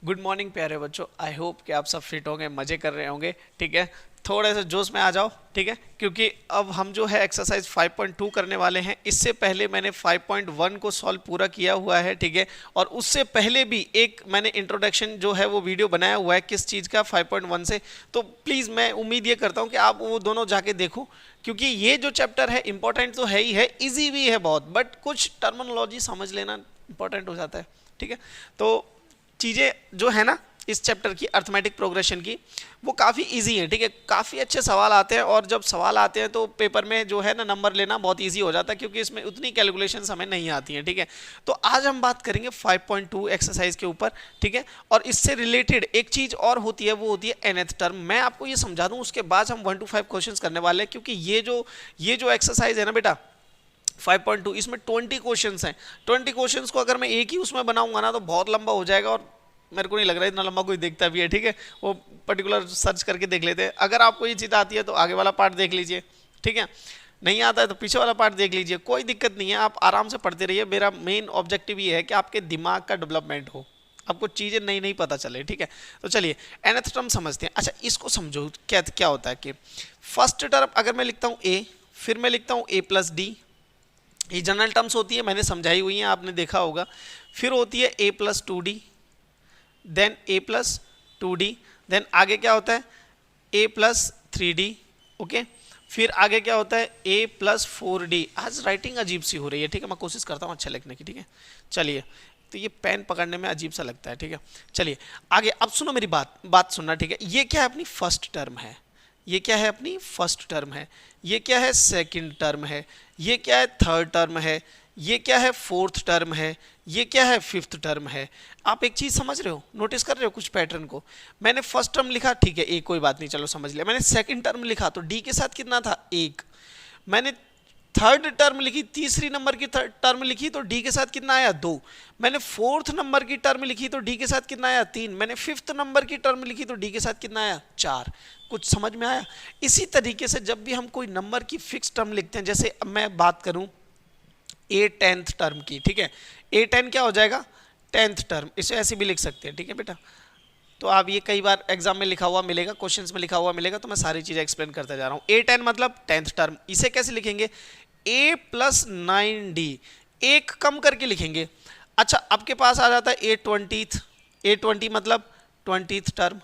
Good morning प्यारे बच्चों। I hope कि आप सब फिट होंगे, मज़े कर रहे होंगे। ठीक है, थोड़े से जोश में आ जाओ। ठीक है, क्योंकि अब हम जो है एक्सरसाइज 5.2 करने वाले हैं। इससे पहले मैंने 5.1 को सॉल्व पूरा किया हुआ है। ठीक है, और उससे पहले भी एक मैंने इंट्रोडक्शन जो है वो वीडियो बनाया हुआ है किस चीज़ का 5.1 से। तो प्लीज़ मैं उम्मीद ये करता हूँ कि आप वो दोनों जाके देखो, क्योंकि ये जो चैप्टर है इंपॉर्टेंट तो है ही है, ईजी भी है बहुत, बट कुछ टर्मिनोलॉजी समझ लेना इंपॉर्टेंट हो जाता है। ठीक है, तो चीज़ें जो है ना इस चैप्टर की अर्थमेटिक प्रोग्रेशन की वो काफ़ी इजी है। ठीक है, काफ़ी अच्छे सवाल आते हैं, और जब सवाल आते हैं तो पेपर में जो है ना नंबर लेना बहुत इजी हो जाता है, क्योंकि इसमें उतनी कैलकुलेशंस हमें नहीं आती हैं। ठीक है, तो आज हम बात करेंगे 5.2 एक्सरसाइज के ऊपर। ठीक है, और इससे रिलेटेड एक चीज़ और होती है, वो होती है nth टर्म। मैं आपको ये समझा दूँ, उसके बाद हम 1 to 5 क्वेश्चन करने वाले हैं, क्योंकि ये जो एक्सरसाइज है ना बेटा 5.2, इसमें 20 क्वेश्चंस हैं। 20 क्वेश्चंस को अगर मैं एक ही उसमें बनाऊंगा ना तो बहुत लंबा हो जाएगा, और मेरे को नहीं लग रहा है इतना लंबा कोई देखता भी है। ठीक है, वो पर्टिकुलर सर्च करके देख लेते हैं। अगर आपको ये चीज़ आती है तो आगे वाला पार्ट देख लीजिए। ठीक है, नहीं आता है तो पीछे वाला पार्ट देख लीजिए, कोई दिक्कत नहीं है, आप आराम से पढ़ते रहिए। मेरा मेन ऑब्जेक्टिव ये है कि आपके दिमाग का डेवलपमेंट हो, आपको चीज़ें नई नई पता चले। ठीक है, तो चलिए nth टर्म समझते हैं। अच्छा, इसको समझो क्या क्या होता है कि फर्स्ट टर्म अगर मैं लिखता हूँ a, फिर मैं लिखता हूँ a प्लस डी, ये जनरल टर्म्स होती है, मैंने समझाई हुई है, आपने देखा होगा। फिर होती है a plus two D, then a plus two D, then आगे क्या होता है a plus three D. Okay, फिर आगे क्या होता है a प्लस फोर डी। आज राइटिंग अजीब सी हो रही है। ठीक है, मैं कोशिश करता हूँ अच्छा लिखने की। ठीक है, चलिए, तो ये पेन पकड़ने में अजीब सा लगता है। ठीक है, चलिए आगे। अब सुनो मेरी बात सुनना। ठीक है, ये क्या है अपनी फर्स्ट टर्म है, ये क्या है अपनी फर्स्ट टर्म है, ये क्या है सेकंड टर्म है, ये क्या है थर्ड टर्म है, ये क्या है फोर्थ टर्म है, ये क्या है फिफ्थ टर्म है। आप एक चीज समझ रहे हो, नोटिस कर रहे हो कुछ पैटर्न को। मैंने फर्स्ट टर्म लिखा, ठीक है एक कोई बात नहीं, चलो समझ लिया। मैंने सेकंड टर्म लिखा तो डी के साथ कितना था एक। मैंने थर्ड टर्म लिखी, तीसरी नंबर की टर्म लिखी तो डी के साथ कितना आया दो। मैंने फोर्थ नंबर की टर्म लिखी तो डी के साथ कितना आया तीन। मैंने फिफ्थ नंबर की टर्म लिखी तो डी के साथ कितना आया चार। कुछ समझ में आया? इसी तरीके से जब भी हम कोई नंबर की फिक्स टर्म लिखते हैं, जैसे अब मैं बात करूं ए टेंथ टर्म की। ठीक है, ए टेन क्या हो जाएगा टेंथ टर्म, इसे ऐसे भी लिख सकते हैं। ठीक है बेटा, तो आप ये कई बार एग्जाम में लिखा हुआ मिलेगा, क्वेश्चंस में लिखा हुआ मिलेगा, तो मैं सारी चीजें एक्सप्लेन करते जा रहा हूं। ए टेन मतलब टेंथ टर्म, इसे कैसे लिखेंगे ए प्लस नाइन डी, एक कम करके लिखेंगे। अच्छा, आपके पास आ जाता है ए ट्वेंटीथ, ए ट्वेंटी मतलब ट्वेंटीथ टर्म।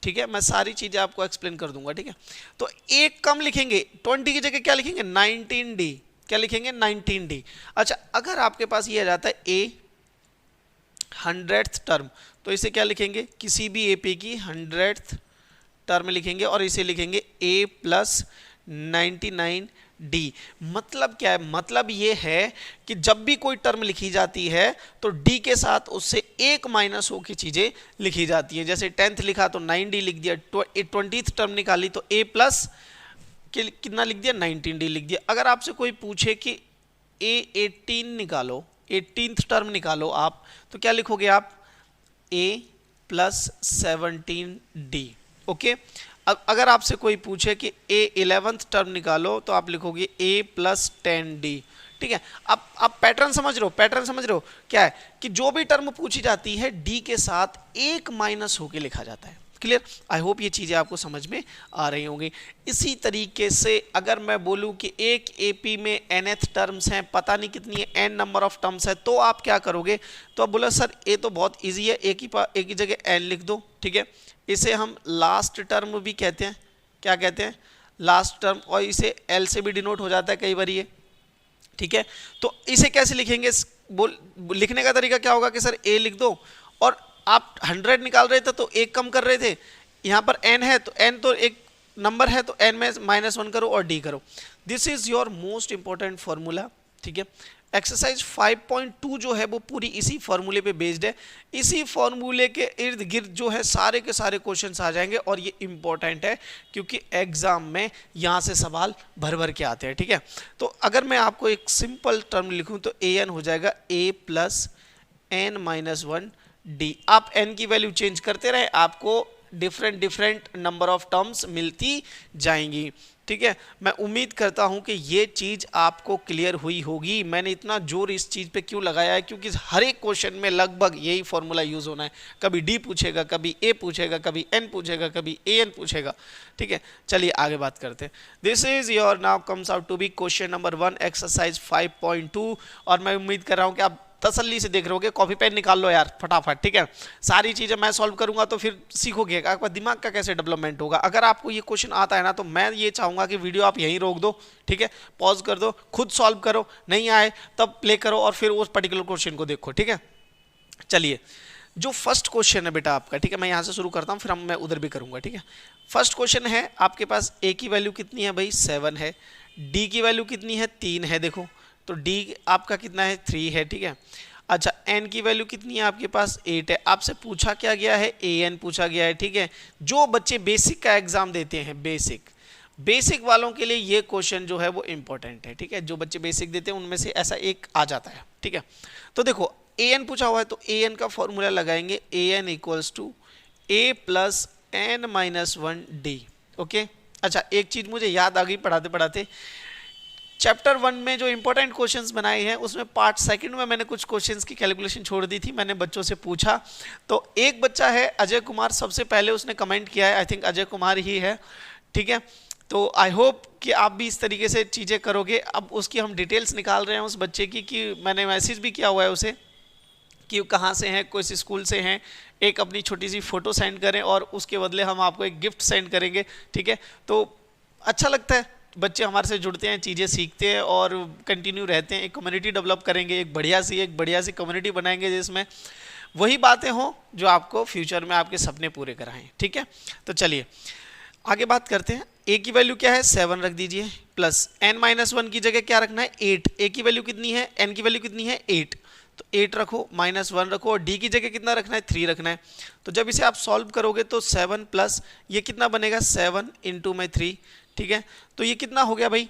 ठीक है, मैं सारी चीजें आपको एक्सप्लेन कर दूंगा। ठीक है, तो एक कम लिखेंगे, 20 की जगह क्या लिखेंगे 19 डी, क्या लिखेंगे 19 डी। अच्छा, अगर आपके पास ये आ जाता है ए हंड्रेड्थ टर्म, तो इसे क्या लिखेंगे किसी भी एपी की हंड्रेड्थ टर्म लिखेंगे, और इसे लिखेंगे ए प्लस 99 डी। मतलब क्या है, मतलब ये है कि जब भी कोई टर्म लिखी जाती है तो डी के साथ उससे एक माइनस हो की चीजें लिखी जाती है। जैसे टेंथ लिखा तो 9d लिख दिया, 20th टर्म निकाली तो a प्लस कितना लिख दिया 19d लिख दिया। अगर आपसे कोई पूछे कि a 18 निकालो, 18th टर्म निकालो आप, तो क्या लिखोगे आप a प्लस 17d। ओके, अब अगर आपसे कोई पूछे कि ए 11th टर्म निकालो तो आप लिखोगे ए प्लस 10d। ठीक है, अब आप पैटर्न समझ रहे हो, पैटर्न समझ रहे हो क्या है कि जो भी टर्म पूछी जाती है डी के साथ एक माइनस होके लिखा जाता है। क्लियर? आई होप ये चीजें आपको समझ में आ रही होंगी। इसी तरीके से अगर मैं बोलूं कि एक एपी में nth टर्म्स हैं, पता नहीं कितनी है, n नंबर ऑफ टर्म्स है, तो आप क्या करोगे? तो आप बोला सर ए तो बहुत इजी है, एक ही जगह n लिख दो। ठीक है, इसे हम लास्ट टर्म भी कहते हैं, क्या कहते हैं लास्ट टर्म, और इसे एल से भी डिनोट हो जाता है कई बार ये। ठीक है, तो इसे कैसे लिखेंगे, लिखने का तरीका क्या होगा कि सर ए लिख दो, और आप 100 निकाल रहे थे तो एक कम कर रहे थे, यहां पर n है तो n तो एक नंबर है तो n में -1 करो और d करो। This is your most important formula. ठीक है, एक्सरसाइज 5.2 जो है वो पूरी इसी फॉर्मूले पे बेस्ड है। इसी फॉर्मूले के इर्द गिर्द जो है सारे के सारे क्वेश्चंस आ जाएंगे, और ये इंपॉर्टेंट है क्योंकि एग्जाम में यहाँ से सवाल भर भर के आते हैं। ठीक है, तो अगर मैं आपको एक सिंपल टर्म लिखूं तो ए एन हो जाएगा a plus n minus 1 D. आप n की वैल्यू चेंज करते रहे, आपको डिफरेंट नंबर ऑफ टर्म्स मिलती जाएंगी। ठीक है, मैं उम्मीद करता हूं कि ये चीज आपको क्लियर हुई होगी। मैंने इतना जोर इस चीज पे क्यों लगाया है, क्योंकि हर एक क्वेश्चन में लगभग यही फॉर्मूला यूज होना है। कभी डी पूछेगा, कभी ए पूछेगा, कभी एन पूछेगा, कभी ए एन पूछेगा। ठीक है, चलिए आगे बात करते हैं। This is your now comes out to be question number 1 exercise 5.2। और मैं उम्मीद कर रहा हूं कि आप तसल्ली से देख रहे होगे, कॉपी पेन निकाल लो यार फटाफट। ठीक है, सारी चीजें मैं सॉल्व करूंगा तो फिर सीखोगे आपका दिमाग का कैसे डेवलपमेंट होगा। अगर आपको ये क्वेश्चन आता है ना तो मैं ये चाहूंगा कि वीडियो आप यहीं रोक दो, ठीक है, पॉज कर दो, खुद सॉल्व करो, नहीं आए तब प्ले करो और फिर उस पर्टिकुलर क्वेश्चन को देखो। ठीक है, चलिए जो फर्स्ट क्वेश्चन है बेटा आपका, ठीक है, मैं यहां से शुरू करता हूं, फिर मैं उधर भी करूंगा। ठीक है, फर्स्ट क्वेश्चन है आपके पास ए की वैल्यू कितनी है भाई 7 है, डी की वैल्यू कितनी है 3 है, देखो तो डी आपका कितना है 3 है। ठीक है, अच्छा एन की वैल्यू कितनी है आपके पास 8 है। आपसे पूछा क्या गया है, ए एन पूछा गया है। ठीक है, जो बच्चे बेसिक का एग्जाम देते हैं, बेसिक वालों के लिए ये क्वेश्चन जो है वो इंपॉर्टेंट है। ठीक है, जो बच्चे बेसिक देते हैं उनमें से ऐसा एक आ जाता है। ठीक है, तो देखो ए एन पूछा हुआ है तो ए एन का फॉर्मूला लगाएंगे, a N equals to A plus N minus 1 D. Okay, अच्छा एक चीज मुझे याद आ गई पढ़ाते पढ़ाते, चैप्टर 1 में जो इंपॉर्टेंट क्वेश्चंस बनाए हैं उसमें पार्ट सेकंड में मैंने कुछ क्वेश्चंस की कैलकुलेशन छोड़ दी थी। मैंने बच्चों से पूछा तो एक बच्चा है अजय कुमार, सबसे पहले उसने कमेंट किया है, आई थिंक अजय कुमार ही है। ठीक है, तो आई होप कि आप भी इस तरीके से चीज़ें करोगे। अब उसकी हम डिटेल्स निकाल रहे हैं उस बच्चे की, कि मैंने मैसेज भी किया हुआ है उसे कि कहाँ से हैं, किस स्कूल से हैं, एक अपनी छोटी सी फोटो सेंड करें और उसके बदले हम आपको एक गिफ्ट सेंड करेंगे। ठीक है, तो अच्छा लगता है, बच्चे हमारे से जुड़ते हैं, चीज़ें सीखते हैं और कंटिन्यू रहते हैं। एक कम्युनिटी डेवलप करेंगे, एक बढ़िया सी कम्युनिटी बनाएंगे जिसमें वही बातें हों जो आपको फ्यूचर में आपके सपने पूरे कराएं। ठीक है, तो चलिए आगे बात करते हैं। ए की वैल्यू क्या है 7 रख दीजिए, प्लस एन माइनस 1 की जगह क्या रखना है 8। ए की वैल्यू कितनी है, एन की वैल्यू कितनी है 8, तो 8 रखो, माइनस 1 रखो, और डी की जगह कितना रखना है 3 रखना है। तो जब इसे आप सॉल्व करोगे तो 7 प्लस ये कितना बनेगा 7 इंटू में 3। ठीक है, तो ये कितना हो गया भाई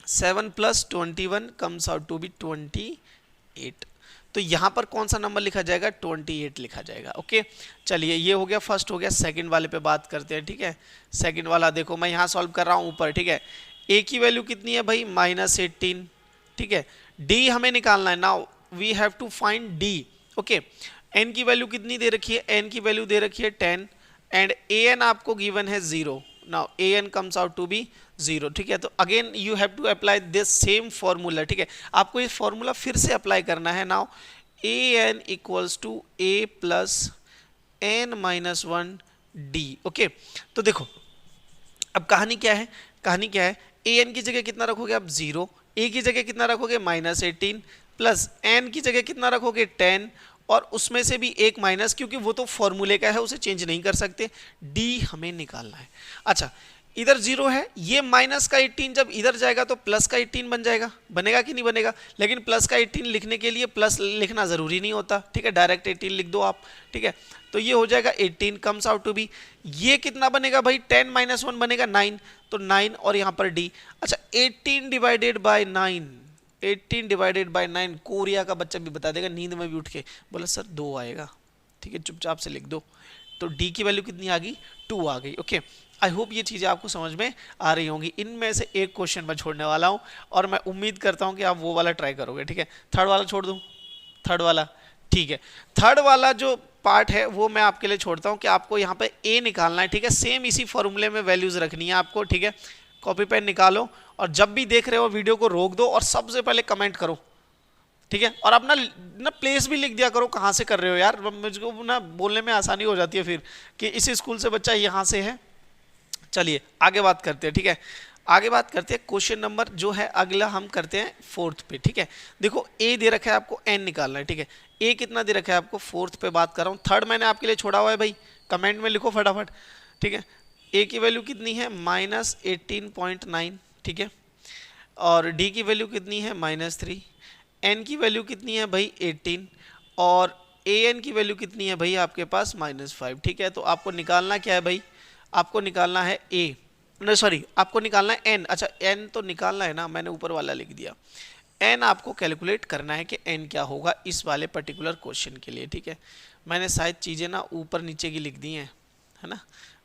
7 plus 21 comes out to be 28। तो यहां पर कौन सा नंबर लिखा जाएगा 28 लिखा जाएगा। ओके, चलिए ये हो गया, फर्स्ट हो गया। सेकंड वाले पे बात करते हैं। ठीक है, सेकंड वाला देखो मैं यहां सॉल्व कर रहा हूं ऊपर। ठीक है, ए की वैल्यू कितनी है भाई -18। ठीक है, डी हमें निकालना है, now we have to find D. Okay, N की वैल्यू कितनी दे रखी है, एन की वैल्यू दे रखी है 10 एंड ए एन आपको गिवन है 0। Now A N comes out to be 0। ठीक है, तो again you have to apply this same formula. ठीक है, आपको ये फॉर्मूला फिर से अप्लाई करना है। Now A N equals to A plus N minus 1 D. Okay, तो देखो अब कहानी क्या है, ए एन की जगह कितना रखोगे आप 0, ए की जगह कितना रखोगे -18, प्लस एन की जगह कितना रखोगे 10, और उसमें से भी एक माइनस, क्योंकि वो तो फॉर्मूले का है उसे चेंज नहीं कर सकते। डी हमें निकालना है। अच्छा इधर 0 है, ये माइनस का 18 जब इधर जाएगा तो प्लस का 18 बन जाएगा, बनेगा कि नहीं बनेगा। लेकिन प्लस का 18 लिखने के लिए प्लस लिखना जरूरी नहीं होता। ठीक है, डायरेक्ट 18 लिख दो आप। ठीक है, तो ये हो जाएगा 18 कम्स आउट टू बी, ये कितना बनेगा भाई 10 माइनस 1 बनेगा 9, तो 9 और यहाँ पर डी। अच्छा 18 divided by 9, 18 divided by 9 Korea का बच्चा भी बता देगा नींद में भी उठ के, बोला सर 2 आएगा। ठीक है, चुपचाप से लिख दो। तो डी की वैल्यू कितनी आ गई 2 आ गई। ओके, आई होप ये चीज़ें आपको समझ में आ रही होंगी। इनमें से एक क्वेश्चन मैं छोड़ने वाला हूं और मैं उम्मीद करता हूं कि आप वो वाला ट्राई करोगे। ठीक है, थर्ड वाला छोड़ दूं, थर्ड वाला ठीक है, थर्ड वाला जो पार्ट है वो मैं आपके लिए छोड़ता हूं कि आपको यहाँ पे ए निकालना है। ठीक है, सेम इसी फॉर्मूले में वैल्यूज रखनी है आपको। ठीक है, कॉपी पेन निकालो और जब भी देख रहे हो वीडियो को रोक दो और सबसे पहले कमेंट करो। ठीक है, और अपना ना प्लेस भी लिख दिया करो कहाँ से कर रहे हो यार, मुझको ना बोलने में आसानी हो जाती है फिर कि इस स्कूल से बच्चा यहाँ से है। चलिए आगे बात करते हैं। ठीक है, आगे बात करते हैं क्वेश्चन नंबर जो है अगला हम करते हैं 4th पे। ठीक है, देखो ए दे रखा है आपको, एन निकालना है। ठीक है, ए कितना दे रखा है आपको, 4th पे बात कर रहा हूँ। थर्ड मैंने आपके लिए छोड़ा हुआ है भाई, कमेंट में लिखो फटाफट। ठीक है, ए की वैल्यू कितनी है -18.9। ठीक है, और डी की वैल्यू कितनी है -3, एन की वैल्यू कितनी है भाई 18, और ए एन की वैल्यू कितनी है भाई आपके पास -5। ठीक है, तो आपको निकालना क्या है भाई, आपको निकालना है ए, नहीं सॉरी आपको निकालना है एन। अच्छा एन तो निकालना है ना, मैंने ऊपर वाला लिख दिया। एन आपको कैलकुलेट करना है कि एन क्या होगा इस वाले पर्टिकुलर क्वेश्चन के लिए। ठीक है, मैंने शायद चीज़ें ना ऊपर नीचे की लिख दी हैं, है ना,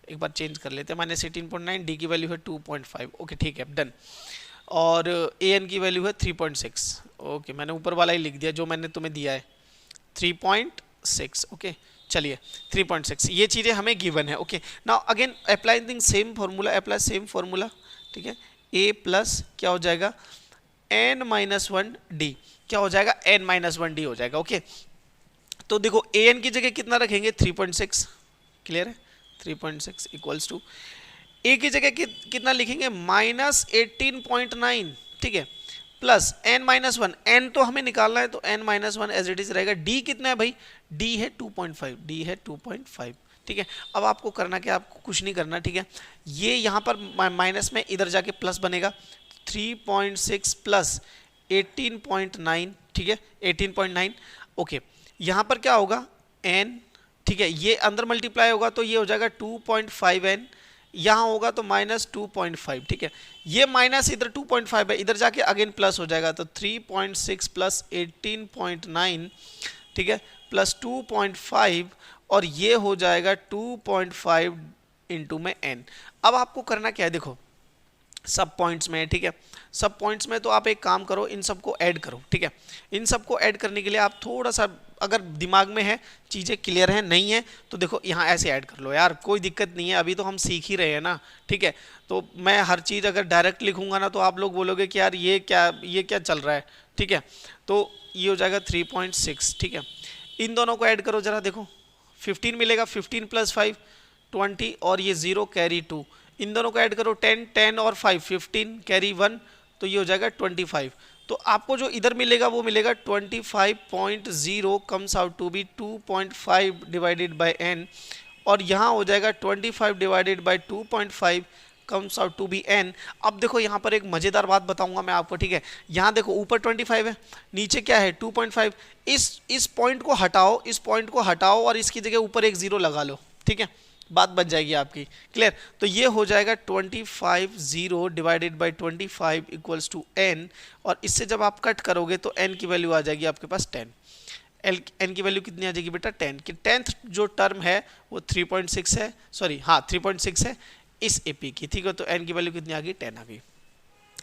एक बार चेंज कर लेते हैं, -18.9, डी की वैल्यू है 2.5, ओके ठीक है डन। और ए एन की वैल्यू है 3.6, ओके मैंने ऊपर वाला ही लिख दिया जो मैंने तुम्हें दिया है 3.6, ओके चलिए 3.6 ये चीज़ें हमें गिवन है। Okay now again applying same formula, apply same formula, ठीक है। a प्लस क्या हो जाएगा n-1d, क्या हो जाएगा n-1d हो जाएगा। ओके तो देखो an की जगह कितना रखेंगे 3.6, क्लियर है 3.6 इक्वल्स टू a की जगह कितना लिखेंगे -18.9, ठीक है, प्लस n-1, n तो हमें निकालना है तो n-1 एज इट इज रहेगा। d कितना है भाई, d है 2.5, d है 2.5, ठीक है। अब आपको करना क्या, आपको कुछ नहीं करना, ठीक है। ये यहाँ पर माइनस में इधर जाके प्लस बनेगा, 3.6 प्लस 18.9, ठीक है 18.9, ओके यहाँ पर क्या होगा n, ठीक है, ये अंदर मल्टीप्लाई होगा तो ये हो जाएगा 2.5n, यहाँ होगा तो -2.5, ठीक है। ये माइनस इधर 2.5 है, इधर जाके अगेन प्लस हो जाएगा तो 3.6 प्लस 18.9, ठीक है, प्लस 2.5 और ये हो जाएगा 2.5 इंटू में n। अब आपको करना क्या है, देखो सब पॉइंट्स में है, ठीक है, सब पॉइंट्स में तो आप एक काम करो, इन सबको ऐड करो, ठीक है। इन सबको ऐड करने के लिए आप थोड़ा सा अगर दिमाग में है, चीज़ें क्लियर हैं, नहीं है तो देखो यहाँ ऐसे ऐड कर लो यार, कोई दिक्कत नहीं है, अभी तो हम सीख ही रहे हैं ना, ठीक है। तो मैं हर चीज़ अगर डायरेक्ट लिखूंगा ना तो आप लोग बोलोगे कि यार ये क्या चल रहा है, ठीक है। तो ये हो जाएगा 3.6, ठीक है। इन दोनों को ऐड करो जरा, देखो 15 मिलेगा, 15 प्लस 5 20 और ये 0 कैरी 2, इन दोनों को ऐड करो 10 10 और 5 15 कैरी 1 तो ये हो जाएगा 25। तो आपको जो इधर मिलेगा वो मिलेगा 25.0 comes out to be 2.5 divided by n और यहाँ हो जाएगा 25 divided by 2.5 comes out to be n। अब देखो यहाँ पर एक मज़ेदार बात बताऊंगा मैं आपको, ठीक है। यहाँ देखो ऊपर 25 है, नीचे क्या है 2.5, इस पॉइंट को हटाओ, इस पॉइंट को हटाओ और इसकी जगह ऊपर एक 0 लगा लो, ठीक है, बात बच जाएगी आपकी, क्लियर। तो ये हो जाएगा 25 0 divided by 25 equals to n और इससे जब आप कट करोगे तो n की वैल्यू आ जाएगी आपके पास 10। n की वैल्यू कितनी आ जाएगी बेटा 10 की 10th जो टर्म है वो 3.6 है, सॉरी हाँ 3.6 है इस AP की, ठीक है। तो n की वैल्यू कितनी आ गई 10 आ गई।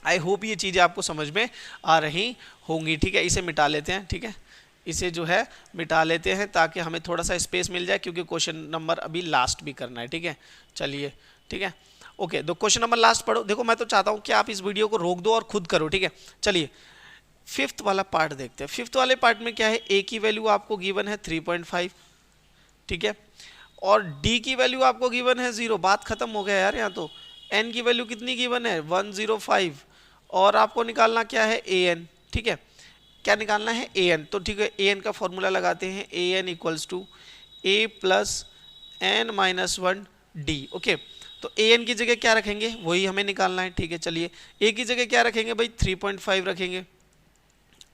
आई होप ये चीज़ें आपको समझ में आ रही होंगी, ठीक है। इसे मिटा लेते हैं, ठीक है, इसे जो है मिटा लेते हैं ताकि हमें थोड़ा सा स्पेस मिल जाए क्योंकि क्वेश्चन नंबर अभी लास्ट भी करना है, ठीक है। चलिए ठीक है, ओके तो क्वेश्चन नंबर लास्ट पढ़ो। देखो मैं तो चाहता हूँ कि आप इस वीडियो को रोक दो और खुद करो, ठीक है। चलिए फिफ्थ वाला पार्ट देखते हैं। फिफ्थ वाले पार्ट में क्या है, ए की वैल्यू आपको गिवन है 3.5, ठीक है, और डी की वैल्यू आपको गिवन है 0, बात खत्म हो गया यार। यहाँ तो एन की वैल्यू कितनी गिवन है 105 और आपको निकालना क्या है ए एन, ठीक है, क्या निकालना है ए एन। तो ठीक है ए एन का फॉर्मूला लगाते हैं, a N equals to A plus n-1 d, okay. तो ए एन की जगह क्या रखेंगे वही हमें निकालना है, ठीक है। चलिए ए की जगह क्या रखेंगे भाई 3.5 रखेंगे,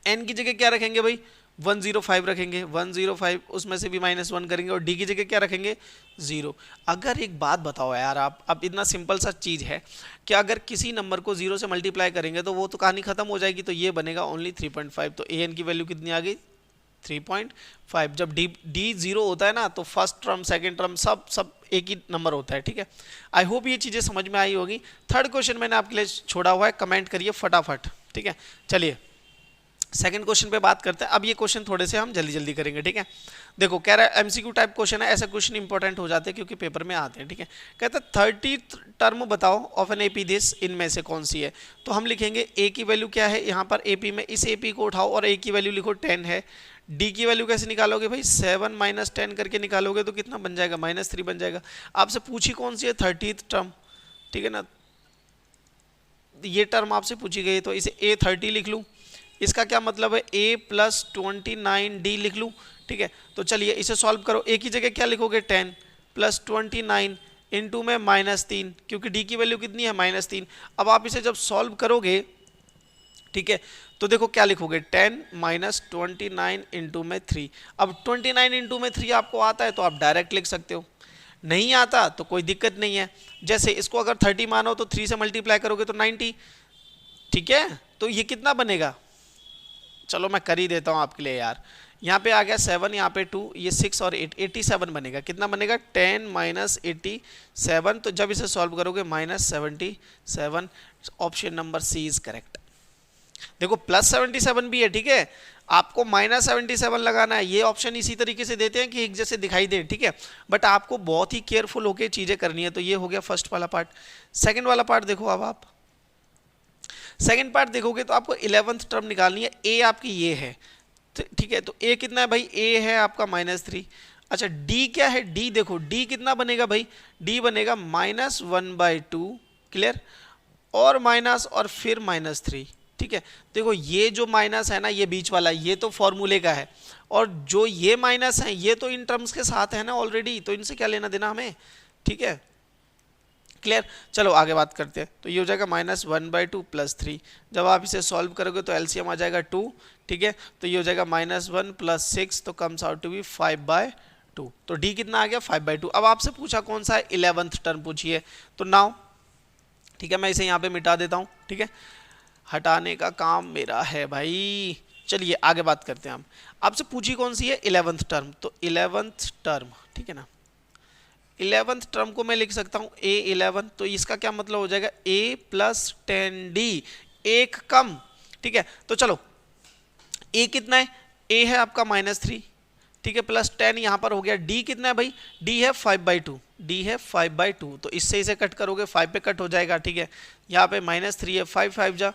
एन की जगह क्या रखेंगे भाई 105 रखेंगे, 105 उसमें से भी -1 करेंगे और डी की जगह क्या रखेंगे 0। अगर एक बात बताओ यार आप, अब इतना सिंपल सा चीज़ है कि अगर किसी नंबर को 0 से मल्टीप्लाई करेंगे तो वो तो कहानी खत्म हो जाएगी, तो ये बनेगा ओनली 3.5। तो ए एन की वैल्यू कितनी आ गई 3.5। जब डी 0 होता है ना तो फर्स्ट टर्म सेकेंड टर्म सब एक ही नंबर होता है, ठीक है। आई होप ये चीज़ें समझ में आई होगी। थर्ड क्वेश्चन मैंने आपके लिए छोड़ा हुआ है, कमेंट करिए फटाफट, ठीक है। चलिए सेकंड क्वेश्चन पे बात करते हैं। अब ये क्वेश्चन थोड़े से हम जल्दी जल्दी करेंगे, ठीक है। देखो कह रहा है एमसीक्यू टाइप क्वेश्चन है, ऐसा क्वेश्चन इंपॉर्टेंट हो जाते हैं क्योंकि पेपर में आते हैं, ठीक है। कहता है 30 टर्म बताओ ऑफ एन एपी दिस, इनमें से कौन सी है। तो हम लिखेंगे ए की वैल्यू क्या है यहाँ पर एपी में, इस एपी को उठाओ और ए की वैल्यू लिखो 10 है। डी की वैल्यू कैसे निकालोगे भाई 7 - 10 करके निकालोगे तो कितना बन जाएगा -3 बन जाएगा। आपसे पूछी कौन सी है 30th टर्म, ठीक है ना, ये टर्म आपसे पूछी गई तो इसे A30 लिख लूँ। इसका क्या मतलब है a प्लस 29d लिख लूँ, ठीक है। तो चलिए इसे सॉल्व करो। a की जगह क्या लिखोगे 10 प्लस 29 इंटू में -3, क्योंकि d की वैल्यू कितनी है -3। अब आप इसे जब सॉल्व करोगे, ठीक है, तो देखो क्या लिखोगे 10 - 29 इंटू में 3। अब 29 इंटू में 3 आपको आता है तो आप डायरेक्ट लिख सकते हो, नहीं आता तो कोई दिक्कत नहीं है। जैसे इसको अगर 30 मानो तो 3 से मल्टीप्लाई करोगे तो 90, ठीक है। तो ये कितना बनेगा, चलो मैं कर ही देता हूँ आपके लिए यार, यहाँ पे आ गया 7, यहाँ पे 2, ये 6 और 8, 87 बनेगा। कितना बनेगा? 10 माइनस 87। तो जब इसे सॉल्व करोगे -77। Option number C is correct. देखो +77 भी है, ठीक है, आपको -77 लगाना है। ये ऑप्शन इसी तरीके से देते हैं कि एक जैसे दिखाई दे, ठीक है, बट आपको बहुत ही केयरफुल होकर चीजें करनी है। तो ये हो गया फर्स्ट वाला पार्ट। सेकंड वाला पार्ट देखो, अब आप सेकंड पार्ट देखोगे तो आपको 11th टर्म निकालनी है। ए आपकी ये है, ठीक है, तो ए कितना है भाई? ए है आपका -3। अच्छा डी क्या है? डी देखो, डी कितना बनेगा भाई? डी बनेगा -1/2, क्लियर, और माइनस और फिर -3, ठीक है। देखो ये जो माइनस है ना, ये बीच वाला, ये तो फॉर्मूले का है, और जो ये माइनस है ये तो इन टर्म्स के साथ है ना ऑलरेडी, तो इनसे क्या लेना देना हमें, ठीक है, क्लियर। चलो आगे बात करते हैं। तो ये हो जाएगा -1/2 + 3। जब आप इसे सॉल्व करोगे तो एलसीएम आ जाएगा 2, ठीक है, तो ये हो जाएगा -1 + 6, तो कम्स आउट टू बी 5/2। तो डी कितना आ गया? 5/2। अब आपसे पूछा कौन सा है? 11th टर्म पूछी है। तो नाउ ठीक है, मैं इसे यहाँ पे मिटा देता हूँ, ठीक है, हटाने का काम मेरा है भाई। चलिए आगे बात करते हैं हम। आपसे पूछी कौन सी है? 11th term. तो 11th टर्म, ठीक है ना, 11th टर्म को मैं लिख सकता हूँ A11। तो इसका क्या मतलब हो जाएगा? A + 10D, एक कम, ठीक है। तो चलो A कितना है? A है आपका -3, ठीक है, +10 यहाँ पर हो गया। D कितना है भाई? D है 5/2, D है 5/2। तो इससे इसे कट करोगे 5 पे कट हो जाएगा, ठीक है। यहाँ पे -3 है, 5 5 जा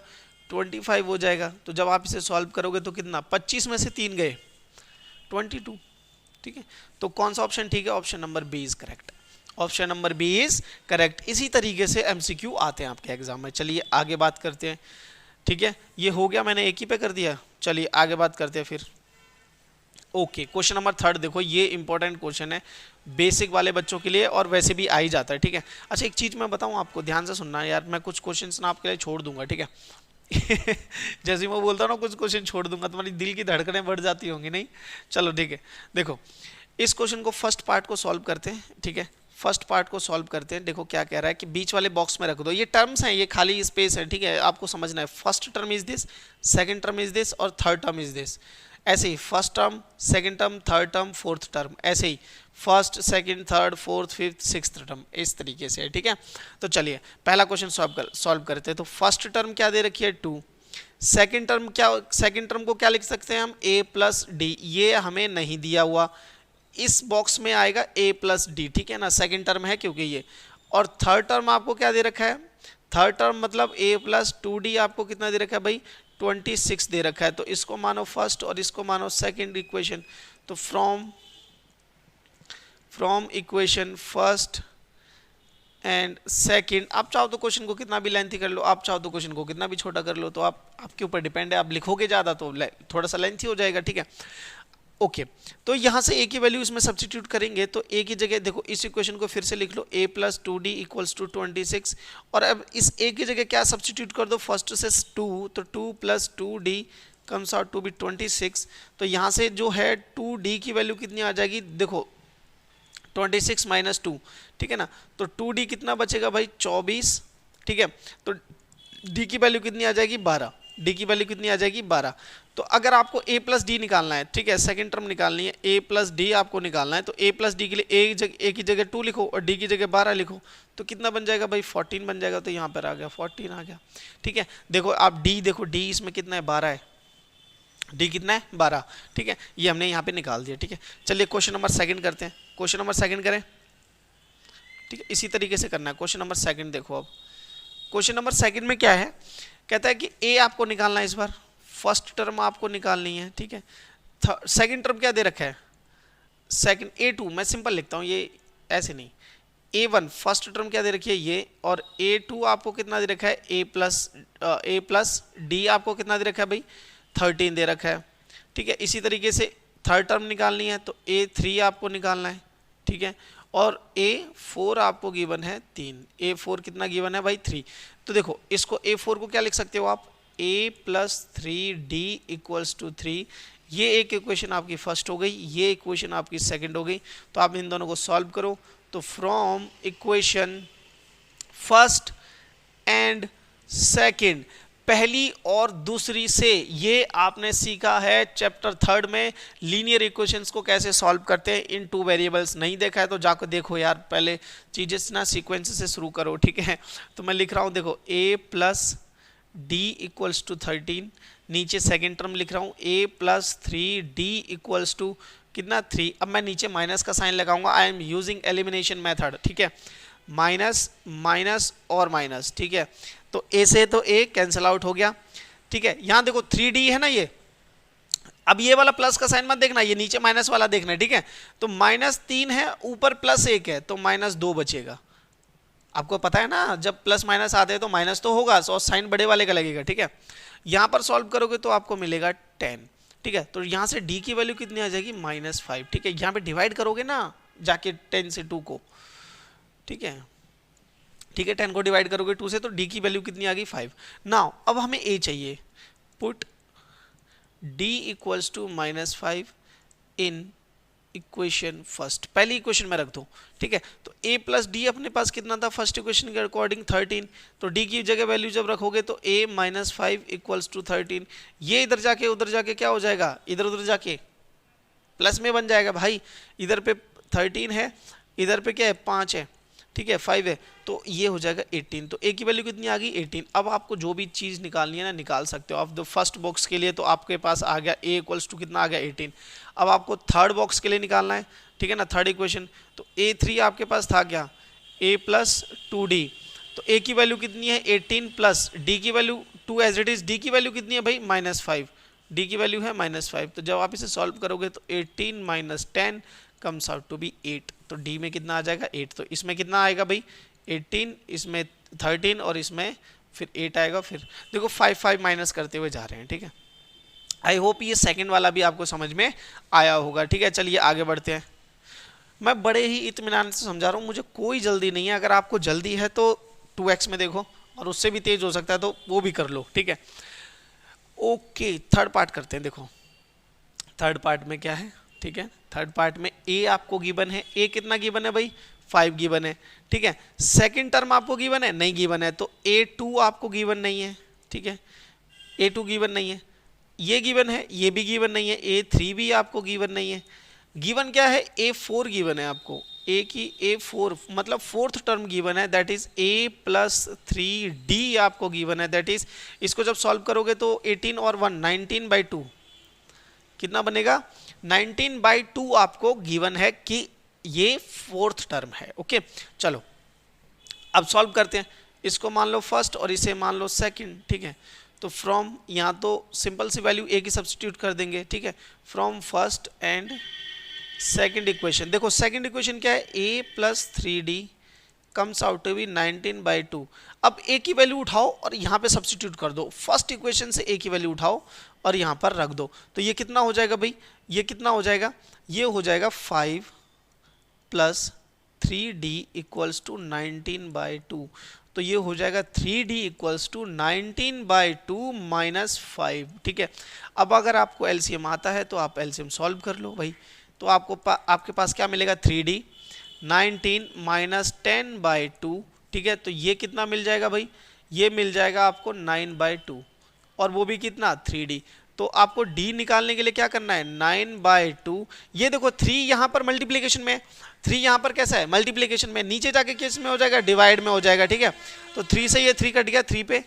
25 हो जाएगा। तो जब आप इसे सॉल्व करोगे तो कितना? 25 में से 3 गए 22, ठीक है। तो कौन सा ऑप्शन ठीक है? Option number B is correct. Option number B is correct. इसी तरीके से एमसीक्यू आते हैं आपके एग्जाम में। चलिए आगे बात करते हैं, ठीक है, ये हो गया, मैंने एक ही पे कर दिया। चलिए आगे बात करते हैं फिर। ओके, क्वेश्चन नंबर 3 देखो, ये इंपॉर्टेंट क्वेश्चन है बेसिक वाले बच्चों के लिए, और वैसे भी आ ही जाता है, ठीक है। अच्छा एक चीज मैं बताऊं आपको, ध्यान से सुनना यार, मैं कुछ क्वेश्चंस ना आपके लिए छोड़ दूंगा, ठीक है। जैसे मैं बोलता हूँ ना कुछ क्वेश्चन छोड़ दूंगा, तुम्हारी दिल की धड़कनें बढ़ जाती होंगी, नहीं? चलो ठीक है, देखो इस क्वेश्चन को फर्स्ट पार्ट को सॉल्व करते हैं, ठीक है। फर्स्ट पार्ट को सॉल्व करते हैं। देखो क्या कह रहा है कि बीच वाले बॉक्स में रख दो, ये टर्म्स हैं, ये खाली स्पेस है, ठीक है, आपको समझना है। First term is this, second term is this, और थर्ड टर्म इज दिस। ऐसे ही first term, second term, third term, fourth term, ऐसे ही first, second, third, fourth, fifth, sixth term, इस तरीके से है, ठीक है। तो चलिए पहला क्वेश्चन सॉल्व करते हैं। तो फर्स्ट टर्म क्या दे रखी है? 2। सेकंड टर्म क्या? सेकंड टर्म को क्या लिख सकते हैं हम? A + D। ये हमें नहीं दिया हुआ, इस बॉक्स में आएगा A + D, ठीक है ना, सेकंड टर्म है क्योंकि ये। और थर्ड टर्म आपको क्या दे रखा है? थर्ड टर्म मतलब A + 2D आपको कितना दे रखा है भाई? 26 दे रखा है। तो इसको मानो फर्स्ट और इसको मानो सेकंड इक्वेशन। तो from equation first and second, आप चाहो तो क्वेश्चन को कितना भी लेंथी कर लो, आप चाहो तो क्वेश्चन को कितना भी छोटा कर लो, तो आपके ऊपर डिपेंड है। आप लिखोगे ज़्यादा तो थोड़ा सा लेंथी हो जाएगा, ठीक है। ओके, तो यहाँ से A की वैल्यू इसमें सब्स्टिट्यूट करेंगे, तो A की जगह देखो इस इक्वेशन को फिर से लिख लो, A + 2D = 26। और अब इस A की जगह क्या सब्स्टिट्यूट कर दो? फर्स्ट से 2, तो 2 + 2D comes out to B 26। तो यहाँ से जो है 2D की वैल्यू कितनी आ जाएगी? देखो 26 - 2, ठीक है ना। तो 2D कितना बचेगा भाई? 24, ठीक है। तो D की वैल्यू कितनी आ जाएगी? 12। D की वैल्यू कितनी आ जाएगी? 12। तो अगर आपको A + D निकालना है, ठीक है, सेकंड टर्म निकालनी है, A + D आपको निकालना है, तो A + D के लिए A की जगह 2 लिखो और D की जगह 12 लिखो, तो कितना बन जाएगा भाई? 14 बन जाएगा। तो यहाँ पर आ गया 14 आ गया, ठीक है। देखो आप D देखो, D इसमें कितना है? 12 है। D कितना है? 12, ठीक है, ये हमने यहाँ पे निकाल दिया, ठीक है। चलिए क्वेश्चन नंबर सेकंड करते हैं। क्वेश्चन नंबर सेकंड करें, ठीक है, इसी तरीके से करना है। क्वेश्चन नंबर सेकंड देखो, अब क्वेश्चन नंबर सेकंड में क्या है? कहता है कि A आपको निकालना है, इस बार फर्स्ट टर्म आपको निकालनी है, ठीक है। सेकंड टर्म क्या दे रखा है? सेकंड A2, मैं सिंपल लिखता हूँ, ये ऐसे नहीं। A1 फर्स्ट टर्म क्या दे रखी है? ये। और A2 आपको कितना दे रखा है? A + D आपको कितना दे रखा है भाई? 13 दे रखा है, ठीक है। इसी तरीके से थर्ड टर्म निकालनी है, तो A3 आपको निकालना है, ठीक है। और A4 आपको गिवन है 3। A4 कितना गिवन है भाई? 3। तो देखो इसको A4 को क्या लिख सकते हो आप? A + 3D = 3। ये एक इक्वेशन आपकी फर्स्ट हो गई, ये इक्वेशन आपकी सेकंड हो गई। तो आप इन दोनों को सॉल्व करो। तो from equation first and second, पहली और दूसरी से, ये आपने सीखा है चैप्टर 3 में लीनियर इक्वेशंस को कैसे सॉल्व करते हैं इन 2 वेरिएबल्स। नहीं देखा है तो जाकर देखो यार, पहले चीजें ना सीक्वेंस से शुरू करो, ठीक है। तो मैं लिख रहा हूं, देखो a plus D equals to 13, नीचे सेकेंड टर्म लिख रहा हूं a plus 3d equals to कितना 3। अब मैं नीचे माइनस का साइन लगाऊंगा, I am using elimination method, ठीक है। माइनस माइनस और माइनस, ठीक है। तो a से तो a कैंसिल आउट हो गया, ठीक है। यहां देखो 3d है ना ये, अब ये वाला प्लस का साइन मत देखना, ये नीचे माइनस वाला देखना है, ठीक है। तो -3 है, ऊपर +1 है, तो -2 बचेगा। आपको पता है ना, जब प्लस माइनस आते हैं तो माइनस तो होगा और साइन बड़े वाले का लगेगा, ठीक है। यहां पर सॉल्व करोगे तो आपको मिलेगा 10, ठीक है। तो यहां से d की वैल्यू कितनी आ जाएगी -5, ठीक है। यहां पे डिवाइड करोगे ना जाके 10 से 2 को, ठीक है, ठीक है। 10 को डिवाइड करोगे 2 से तो d की वैल्यू कितनी आ गई 5। नाउ अब हमें a चाहिए, put d equals to -5 in equation first, पहली इक्वेशन में रख दो, ठीक है। तो a प्लस डी अपने पास कितना था फर्स्ट इक्वेशन के अकॉर्डिंग 13, तो d की जगह वैल्यू जब रखोगे तो a -5 इक्वल्स टू 13, ये इधर जाके उधर जाके क्या हो जाएगा, इधर उधर जाके प्लस में बन जाएगा भाई। इधर पे 13 है, इधर पे क्या है 5 है, ठीक है, 5 है, तो ये हो जाएगा 18। तो a की वैल्यू कितनी आ गई 18। अब आपको जो भी चीज़ निकालनी है ना निकाल सकते हो। आप द फर्स्ट बॉक्स के लिए तो आपके पास आ गया a इक्वल्स टू कितना आ गया 18। अब आपको थर्ड बॉक्स के लिए निकालना है, ठीक है ना, थर्ड इक्वेशन। तो a3 आपके पास था क्या, a प्लस 2d, तो a की वैल्यू कितनी है 18 प्लस d की value 2 as it is, d की वैल्यू कितनी है भाई -5, d की वैल्यू है -5। तो जब आप इसे सॉल्व करोगे तो 18 - 10 कम्स आउट टू बी 8, तो d में कितना आ जाएगा 8। तो इसमें कितना आएगा भाई 18, इसमें 13 और इसमें फिर 8 आएगा। फिर देखो 5 5 माइनस करते हुए जा रहे हैं, ठीक है। आई होप ये सेकंड वाला भी आपको समझ में आया होगा, ठीक है। चलिए आगे बढ़ते हैं। मैं बड़े ही इत्मीनान से समझा रहा हूँ, मुझे कोई जल्दी नहीं है। अगर आपको जल्दी है तो 2x में देखो, और उससे भी तेज हो सकता है तो वो भी कर लो, ठीक है। ओके, थर्ड पार्ट करते हैं। देखो थर्ड पार्ट में क्या है, ठीक है। थर्ड पार्ट में a आपको गिवन है, a कितना गिवन है भाई 5 गिवन है, ठीक है। सेकंड टर्म आपको गिवन है, नहीं गिवन है, तो a2 आपको गिवन नहीं है, ठीक है, a2 गिवन नहीं है। ये गिवन है, ये भी गिवन नहीं है, a3 भी आपको गिवन नहीं है। गिवन क्या है a4 गिवन है आपको, a की a4 मतलब फोर्थ टर्म गिवन है, that is a plus 3d आपको गिवन है, दैट इज इसको जब सॉल्व करोगे तो 18 और 1 19/2 कितना बनेगा 19/2 आपको गिवन है कि ये फोर्थ टर्म है। ओके चलो अब सॉल्व करते हैं। इसको मान लो फर्स्ट और इसे मान लो सेकंड, ठीक है। तो फ्रॉम यहाँ तो सिंपल सी वैल्यू a की सब्स्टिट्यूट कर देंगे, ठीक है। From first and second equation, देखो सेकंड इक्वेशन क्या है a plus 3d comes out to be 19/2। अब a की वैल्यू उठाओ और यहाँ पे सब्स्टिट्यूट कर दो, फर्स्ट इक्वेशन से a की वैल्यू उठाओ और यहाँ पर रख दो। तो ये कितना हो जाएगा भाई, ये कितना हो जाएगा, ये हो जाएगा 5 प्लस 3d इक्वल्स टू 19/2। तो ये हो जाएगा 3d इक्वल्स टू 19/2 माइनस 5, ठीक है। अब अगर आपको एलसीएम आता है तो आप एलसीएम सॉल्व कर लो भाई। तो आपके पास क्या मिलेगा 3d 19 माइनस 10/2, ठीक है। तो ये कितना मिल जाएगा भाई, ये मिल जाएगा आपको 9/2 और वो भी कितना 3d। तो आपको d निकालने के लिए क्या करना है 9/2। ये देखो 3 यहाँ पर मल्टीप्लिकेशन में, 3 यहाँ पर कैसा है मल्टीप्लिकेशन में, नीचे जाके किस में हो जाएगा डिवाइड में हो जाएगा, ठीक है। तो 3 से ये 3 कट गया 3 पे,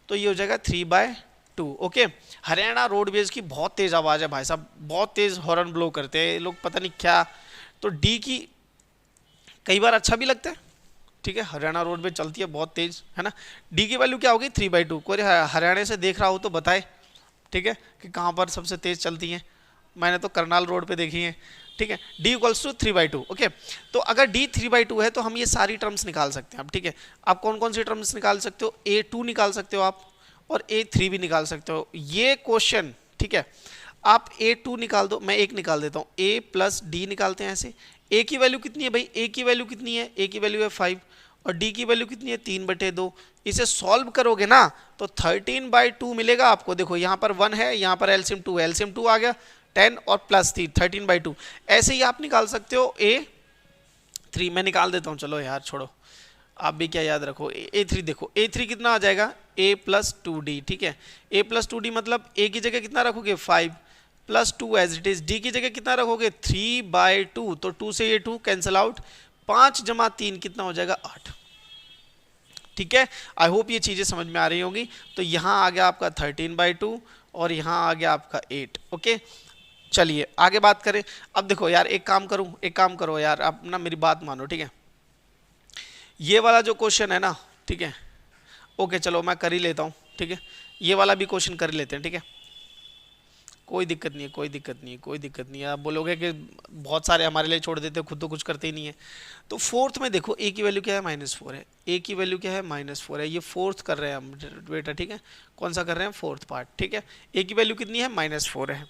तो ये हो जाएगा 3/2। ओके हरियाणा रोडवेज की बहुत तेज आवाज़ है भाई साहब, बहुत तेज हॉर्न ब्लो करते हैं लोग, पता नहीं क्या। तो डी की कई बार अच्छा भी लगता है, ठीक है। हरियाणा रोड पे चलती है बहुत तेज, है ना। डी की वैल्यू क्या होगी 3/2। कोई हरियाणा से देख रहा हो तो बताए, ठीक है, कि कहाँ पर सबसे तेज चलती हैं। मैंने तो करनाल रोड पे देखी है, ठीक है। D equals to 3/2। ओके तो अगर डी 3/2 है तो हम ये सारी टर्म्स निकाल सकते हैं अब, ठीक है। आप कौन कौन सी टर्म्स निकाल सकते हो, a2 निकाल सकते हो आप और a3 भी निकाल सकते हो। ये क्वेश्चन, ठीक है, आप a2 निकाल दो, मैं एक निकाल देता हूँ, a प्लस डी निकालते हैं ऐसे। a की वैल्यू कितनी है भाई, a की वैल्यू कितनी है, a की वैल्यू है 5 और d की वैल्यू कितनी है 3/2। इसे सॉल्व करोगे ना तो 13/2 मिलेगा आपको। देखो यहाँ पर 1 है, यहाँ पर एलसीएम 2 है, एलसीएम 2 आ गया 10 और प्लस 3 13/2। ऐसे ही आप निकाल सकते हो a3, मैं निकाल देता हूँ, चलो यार छोड़ो, आप भी क्या याद रखो। a3 देखो a3 कितना आ जाएगा, a प्लस 2d, ठीक है। a प्लस 2d मतलब a की जगह कितना रखोगे 5 plus 2 as it is, d की जगह कितना रखोगे 3/2, तो 2 से ये 2 कैंसिल आउट, 5 जमा 3 कितना हो जाएगा 8, ठीक है। आई होप ये चीजें समझ में आ रही होंगी। तो यहाँ आ गया आपका 13/2 और यहाँ आ गया आपका 8, ओके। चलिए आगे बात करें। अब देखो यार एक काम करो यार, आप ना मेरी बात मानो, ठीक है। ये वाला जो क्वेश्चन है ना, ठीक है, ओके चलो मैं कर ही लेता हूँ, ठीक है। ये वाला भी क्वेश्चन कर लेते हैं, ठीक है, कोई दिक्कत नहीं है। आप बोलोगे कि बहुत सारे हमारे लिए छोड़ देते, खुद तो कुछ करते ही नहीं है। तो फोर्थ में देखो a की वैल्यू क्या है -4 है, a की वैल्यू क्या है -4 है, ये फोर्थ कर रहे हैं हम बेटा, ठीक है। कौन सा कर रहे हैं, फोर्थ पार्ट, ठीक है। a की वैल्यू कितनी है -4 है।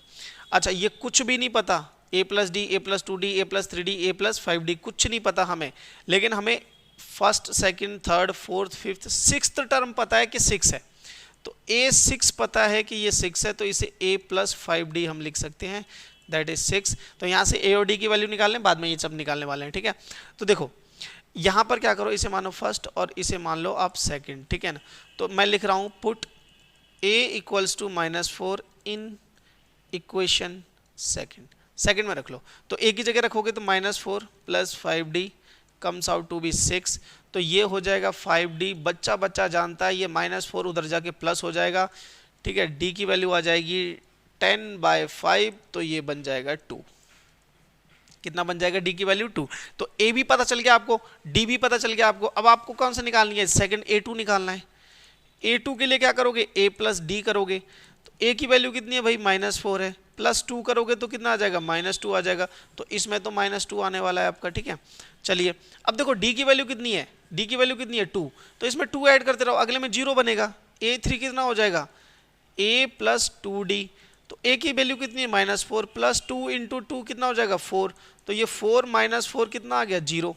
अच्छा ये कुछ भी नहीं पता, a plus D, a plus 2d, a plus 3d, a plus 5d, कुछ नहीं पता हमें, लेकिन हमें first second third fourth fifth sixth term पता है कि 6 है। तो a6 पता है कि ये 6 है, तो इसे a प्लस 5d हम लिख सकते हैं, दैट इज 6। तो यहाँ से a और d की वैल्यू निकाल लें, बाद में ये सब निकालने वाले हैं, ठीक है। तो देखो यहाँ पर क्या करो, इसे मानो फर्स्ट और इसे मान लो आप सेकंड, ठीक है ना। तो मैं लिख रहा हूँ put a equals to -4 in equation second में रख लो। तो a की जगह रखोगे तो -4 plus 5d comes out to be 6, तो ये हो जाएगा 5d। बच्चा जानता है ये -4 उधर जाके प्लस हो जाएगा, ठीक है। d की वैल्यू आ जाएगी 10/5, तो ये बन जाएगा 2। कितना बन जाएगा d की वैल्यू 2। तो a भी पता चल गया आपको, d भी पता चल गया आपको। अब आपको कौन सा निकालनी है, सेकंड a2 निकालना है। a2 के लिए क्या करोगे, a प्लस d करोगे। तो a की वैल्यू कितनी है भाई -4 है, प्लस 2 करोगे तो कितना आ जाएगा -2 आ जाएगा। तो इसमें तो -2 आने वाला है आपका, ठीक है। चलिए अब देखो d की वैल्यू कितनी है, d की वैल्यू कितनी है 2, तो इसमें 2 ऐड करते रहो, अगले में 0 बनेगा। a3 कितना हो जाएगा a प्लस 2d, तो a की वैल्यू कितनी है -4 प्लस 2 इंटू 2 कितना हो जाएगा 4, तो ये 4 -4 कितना आ गया 0,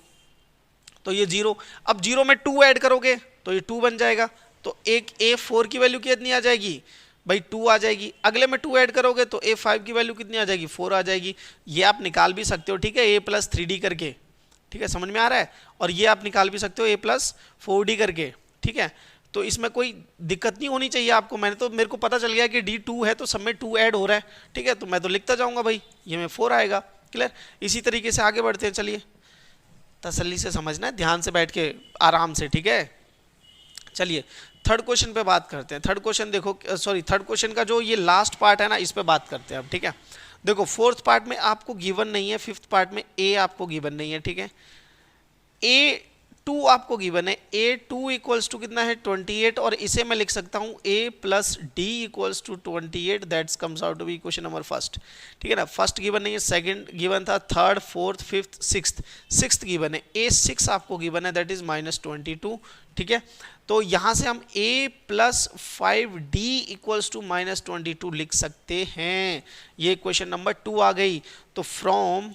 तो ये 0। अब 0 में 2 ऐड करोगे तो ये 2 बन जाएगा। तो एक a4 की वैल्यू कितनी आ जाएगी भाई 2 आ जाएगी। अगले में 2 ऐड करोगे तो a5 की वैल्यू कितनी आ जाएगी 4 आ जाएगी। ये आप निकाल भी सकते हो, ठीक है, a प्लस 3d करके, ठीक है, समझ में आ रहा है। और ये आप निकाल भी सकते हो a प्लस 4d करके, ठीक है। तो इसमें कोई दिक्कत नहीं होनी चाहिए आपको। मेरे को पता चल गया कि d 2 है तो सब में 2 ऐड हो रहा है, ठीक है। तो मैं तो लिखता जाऊंगा भाई, ये में 4 आएगा, क्लियर। इसी तरीके से आगे बढ़ते हैं, चलिए तसल्ली से समझना है, ध्यान से बैठ के आराम से, ठीक है। चलिए थर्ड क्वेश्चन पे बात करते हैं। थर्ड क्वेश्चन देखो, सॉरी थर्ड क्वेश्चन का जो ये लास्ट पार्ट है ना, इस पे बात करते हैं अब, ठीक है। देखो फोर्थ पार्ट में आपको गिवन नहीं है, फिफ्थ पार्ट में a आपको गिवन नहीं है, ठीक है। a2 आपको गिवन है, a2 इक्वल्स टू कितना है 28, और इसे मैं लिख सकता हूँ a plus D equals to 28, that's comes out to be question number first, ठीक है ना। फर्स्ट गिवन नहीं है, सेकंड गिवन था, third fourth fifth sixth given है, a6 आपको गिवन है, दैट इज -22, ठीक है। तो यहां से हम a plus 5d equals to -22 लिख सकते हैं। ये क्वेश्चन नंबर 2 आ गई। तो from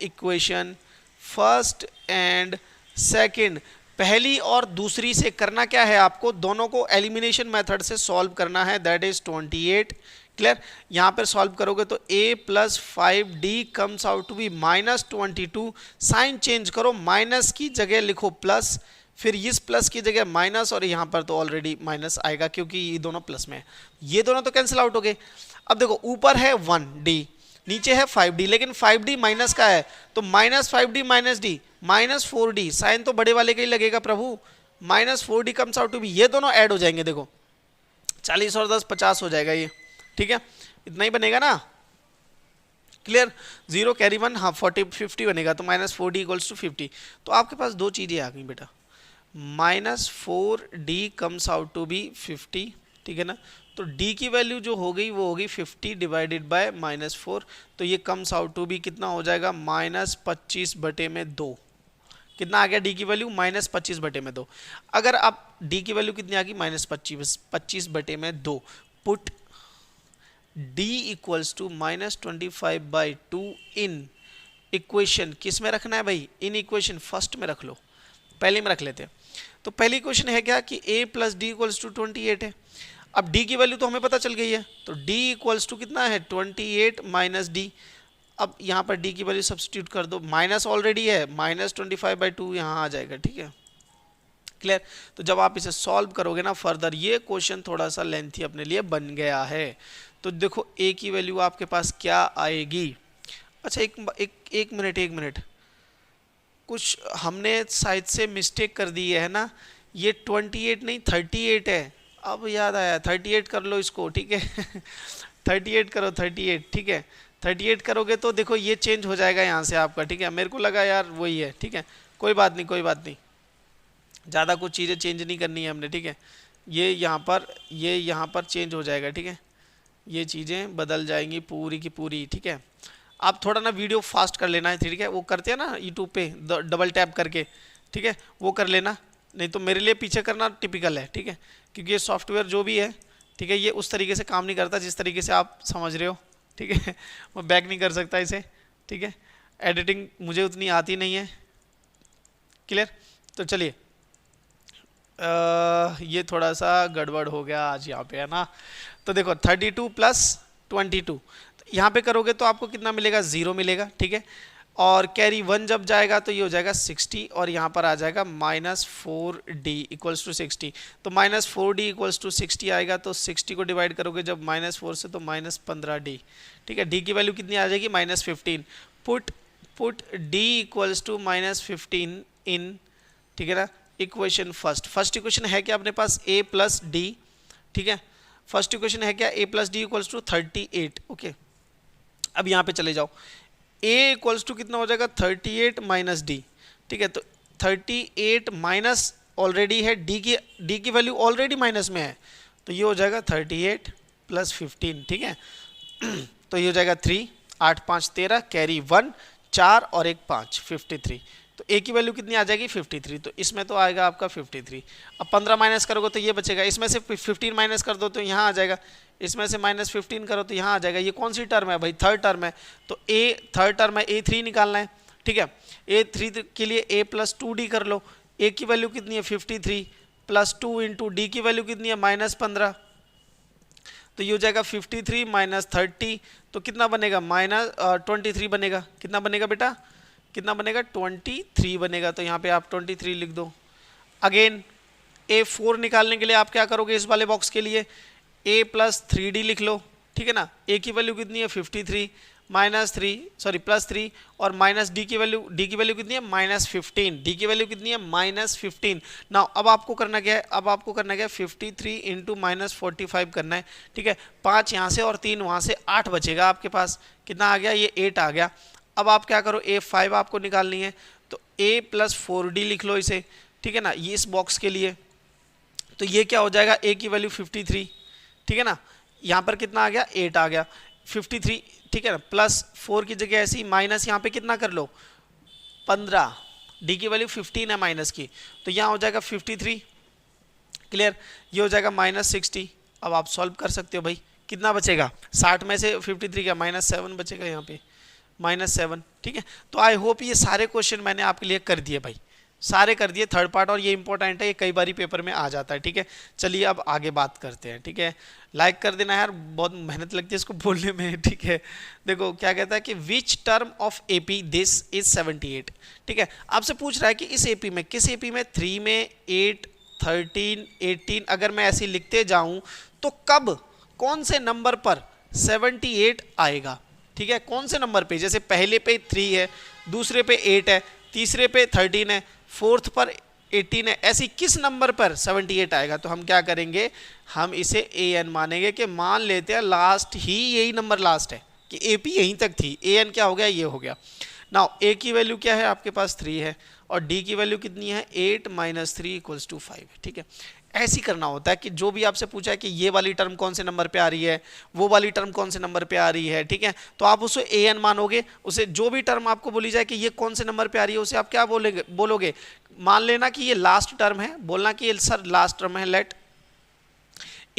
equation first and second, पहली और दूसरी से करना क्या है आपको, दोनों को एलिमिनेशन मेथड से सॉल्व करना है, दैट इज 28, क्लियर। यहां पर सॉल्व करोगे तो a plus 5d comes out to be -22। Sign change करो, माइनस की जगह लिखो प्लस, फिर इस प्लस की जगह माइनस, और यहाँ पर तो ऑलरेडी माइनस आएगा क्योंकि ये दोनों प्लस में है, ये दोनों तो कैंसिल आउट हो गए। अब देखो ऊपर है 1d, नीचे है 5d, लेकिन 5d माइनस का है, तो -5d -d -4d, साइन तो बड़े वाले का ही लगेगा प्रभु, -4d comes out to be, ये दोनों ऐड हो जाएंगे। देखो 40 और 10 50 हो जाएगा ये, ठीक है, इतना ही बनेगा ना, क्लियर। 0 कैरी 1, हाँ 50 बनेगा, तो -4d इक्वल्स टू 50। तो आपके पास दो चीजें आ गई बेटा, -4d comes out to B 50, ठीक है ना। तो d की वैल्यू जो हो गई वो होगी 50 डिवाइडेड बाय -4, तो ये कम्स आउट टू बी कितना हो जाएगा -25/2। कितना आ गया d की वैल्यू -25/2। अगर आप d की वैल्यू कितनी आ गई -25/2, put d equals to -25/2 in equation, किस में रखना है भाई, इन इक्वेशन फर्स्ट में रख लो, पहले में रख लेते हैं। तो पहली क्वेश्चन है क्या कि a plus D equals to 28 है। अब d की वैल्यू तो हमें पता चल गई है, तो d इक्वल्स टू कितना है 28 माइनस डी। अब यहाँ पर d की वैल्यू सब्स्टिट्यूट कर दो, माइनस ऑलरेडी है, -25/2 यहाँ आ जाएगा, ठीक है, क्लियर। तो जब आप इसे सॉल्व करोगे ना फर्दर, ये क्वेश्चन थोड़ा सा लेंथी अपने लिए बन गया है। तो देखो ए की वैल्यू आपके पास क्या आएगी। अच्छा एक मिनट, कुछ हमने शायद से मिस्टेक कर दी है ना, ये 28 नहीं 38 है। अब याद आया, 38 कर लो इसको, ठीक है 38 करो, 38, ठीक है। 38 करोगे तो देखो ये चेंज हो जाएगा यहाँ से आपका, ठीक है। मेरे को लगा यार वही है, ठीक है, कोई बात नहीं, ज़्यादा कुछ चीज़ें चेंज नहीं करनी है हमने, ठीक है। ये यहाँ पर चेंज हो जाएगा, ठीक है। ये चीज़ें बदल जाएंगी पूरी की पूरी, ठीक है। आप थोड़ा ना वीडियो फास्ट कर लेना है, ठीक है। वो करते हैं ना यूट्यूब पे डबल टैप करके, ठीक है, वो कर लेना, नहीं तो मेरे लिए पीछे करना टिपिकल है, ठीक है। क्योंकि ये सॉफ्टवेयर जो भी है, ठीक है, ये उस तरीके से काम नहीं करता जिस तरीके से आप समझ रहे हो, ठीक है। मैं बैक नहीं कर सकता इसे, ठीक है। एडिटिंग मुझे उतनी आती नहीं है, क्लियर। तो चलिए ये थोड़ा सा गड़बड़ हो गया आज यहाँ पे, है ना। तो देखो 32 प्लस 22, यहाँ पे करोगे तो आपको कितना मिलेगा, 0 मिलेगा, ठीक है। और कैरी 1 जब जाएगा तो ये हो जाएगा 60, और यहाँ पर आ जाएगा -4d इक्वल्स टू 60। तो -4d इक्वल्स टू 60 आएगा, तो 60 को डिवाइड करोगे जब -4 से तो -15d, ठीक है। d की वैल्यू कितनी आ जाएगी, -15। पुट d इक्वल्स टू -15 इन, ठीक है ना, इक्वेशन फर्स्ट इक्वेशन है क्या अपने पास, a प्लस डी, ठीक है। फर्स्ट इक्वेशन है क्या, a plus D equals to 38, okay. अब यहाँ पे चले जाओ, a इक्वल्स टू कितना हो जाएगा, 38 माइनस डी, ठीक है। तो 38 माइनस ऑलरेडी है, d की वैल्यू ऑलरेडी माइनस में है, तो ये हो जाएगा 38 प्लस 15, ठीक है। तो ये हो जाएगा 3, 8 5 13, कैरी 1 4 और 1 5, 53। तो a की वैल्यू कितनी आ जाएगी, 53। तो इसमें तो आएगा आपका 53। अब 15 माइनस करोगे तो ये बचेगा, इसमें से 15 माइनस कर दो तो यहाँ आ जाएगा, इसमें से -15 करो तो यहाँ आ जाएगा। ये कौन सी टर्म है भाई, थर्ड टर्म है। तो थर्ड टर्म है, a3 निकालना है, ठीक है। a3 के लिए a प्लस 2d कर लो। a की वैल्यू कितनी है, 53 प्लस 2 इंटू डी की वैल्यू कितनी है, -15। तो ये हो जाएगा 53 माइनस 30, तो कितना बनेगा, -23 बनेगा। कितना बनेगा बेटा, कितना बनेगा, 23 बनेगा। तो यहाँ पे आप 23 लिख दो। अगेन a4 निकालने के लिए आप क्या करोगे, इस वाले बॉक्स के लिए a प्लस 3d लिख लो, ठीक है ना। a की वैल्यू कितनी है, 53 प्लस 3, और माइनस d की वैल्यू कितनी है, -15। d की वैल्यू कितनी है, -15। नाउ अब आपको करना क्या है, 53 इंटू -45 करना है, ठीक है। 5 यहाँ से और 3 वहाँ से, 8 बचेगा आपके पास। कितना आ गया, ये 8 आ गया। अब आप क्या करो, a5 आपको निकालनी है, तो a प्लस 4d लिख लो इसे, ठीक है ना, ये इस बॉक्स के लिए। तो ये क्या हो जाएगा, a की वैल्यू 53, ठीक है ना। यहाँ पर कितना आ गया, 8 आ गया, 53, ठीक है ना। प्लस 4 की जगह ऐसी माइनस यहाँ पे कितना कर लो, 15, d की वैल्यू 15 है माइनस की, तो यहाँ हो जाएगा 53, क्लियर। ये हो जाएगा -60। अब आप सॉल्व कर सकते हो भाई, कितना बचेगा, 60 में से 53 का -7 बचेगा, यहाँ पे -7, ठीक है। तो आई होप ये सारे क्वेश्चन मैंने आपके लिए कर दिए भाई, सारे कर दिए थर्ड पार्ट, और ये इंपॉर्टेंट है, ये कई बार पेपर में आ जाता है, ठीक है। चलिए अब आगे बात करते हैं, ठीक है। लाइक कर देना यार, बहुत मेहनत लगती है इसको बोलने में, ठीक है। देखो क्या कहता है कि which term of AP this is 78, ठीक है। आपसे पूछ रहा है कि इस एपी में, किस एपी में, 3 में, 8, 13, 18, अगर मैं ऐसे लिखते जाऊं तो कब, कौन से नंबर पर 78 आएगा, ठीक है। कौन से नंबर पे, जैसे पहले पे 3 है, दूसरे पे 8 है, तीसरे पे 13 है, फोर्थ पर 18 है, ऐसी किस नंबर पर 78 आएगा। तो हम क्या करेंगे, हम इसे an मानेंगे, कि मान लेते हैं लास्ट ही यही नंबर लास्ट है, कि AP यहीं तक थी, an क्या हो गया, ये हो गया। नाउ a की वैल्यू क्या है आपके पास, 3 है, और d की वैल्यू कितनी है, 8 - 3 इक्वल्स टू 5 है, ठीक है। ऐसी करना होता है कि जो भी आपसे पूछा है कि ये वाली टर्म कौन से नंबर पे आ रही है, वो वाली टर्म कौन से नंबर पे आ रही है, ठीक है। तो आप उसे an मानोगे, उसे जो भी टर्म आपको बोली जाए कि ये कौन से नंबर पे आ रही है, उसे आप क्या बोलोगे, मान लेना कि ये लास्ट टर्म है, बोलना कि ये सर लास्ट टर्म है, लेट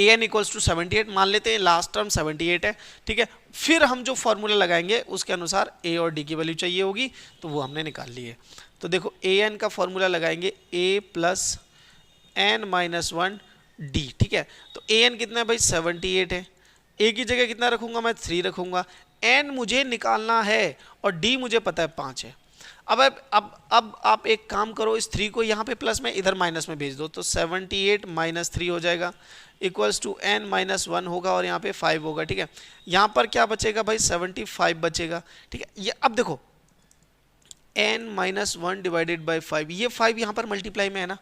an इक्वल्स टू 78 मान लेते हैं, लास्ट टर्म 78 है, ठीक है। फिर हम जो फॉर्मूला लगाएंगे उसके अनुसार a और d की वैल्यू चाहिए होगी, तो वो हमने निकाल ली है। तो देखो an का फॉर्मूला लगाएंगे, a प्लस n - 1 d, ठीक है। तो an कितना है भाई, 78 है, a की जगह कितना रखूंगा मैं, 3 रखूंगा, n मुझे निकालना है और d मुझे पता है 5 है। अब आप एक काम करो, इस 3 को यहाँ पे प्लस में इधर माइनस में भेज दो, तो 78 माइनस 3 हो जाएगा इक्वल्स टू n माइनस 1 होगा और यहाँ पे 5 होगा। ठीक है, यहाँ पर क्या बचेगा भाई 75 बचेगा। ठीक है, ये अब देखो n माइनस 1 डिवाइडेड बाई 5, ये 5 यहाँ पर मल्टीप्लाई में है ना,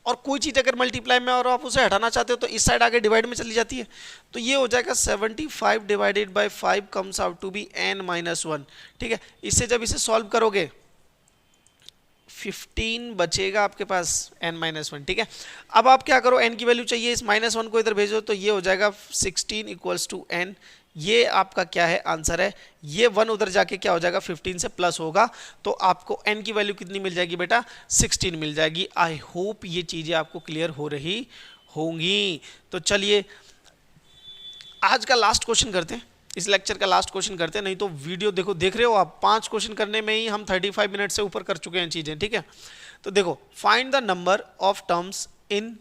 और कोई चीज़ अगर मल्टीप्लाई में और आप उसे हटाना चाहते हो तो इस साइड आगे डिवाइड में चली जाती है, तो ये हो जाएगा 75 divided by 5 comes out to be n minus 1। ठीक है, इससे जब इसे सॉल्व करोगे 15 बचेगा आपके पास n माइनस 1। ठीक है, अब आप क्या करो, n की वैल्यू चाहिए, इस माइनस 1 को इधर भेजो, तो ये हो जाएगा 16 इक्वल्स टू n। ये आपका क्या है, आंसर है। ये 1 उधर जाके क्या हो जाएगा 15 से प्लस होगा, तो आपको n की वैल्यू कितनी मिल जाएगी बेटा, 16 मिल जाएगी। आई होप ये चीजें आपको क्लियर हो रही होंगी। तो चलिए आज का लास्ट क्वेश्चन करते हैं, इस लेक्चर का लास्ट क्वेश्चन करते हैं, नहीं तो वीडियो देखो, देख रहे हो आप 5 क्वेश्चन करने में ही हम 35 मिनट से ऊपर कर चुके हैं चीजें। ठीक है, तो देखो find the number of terms in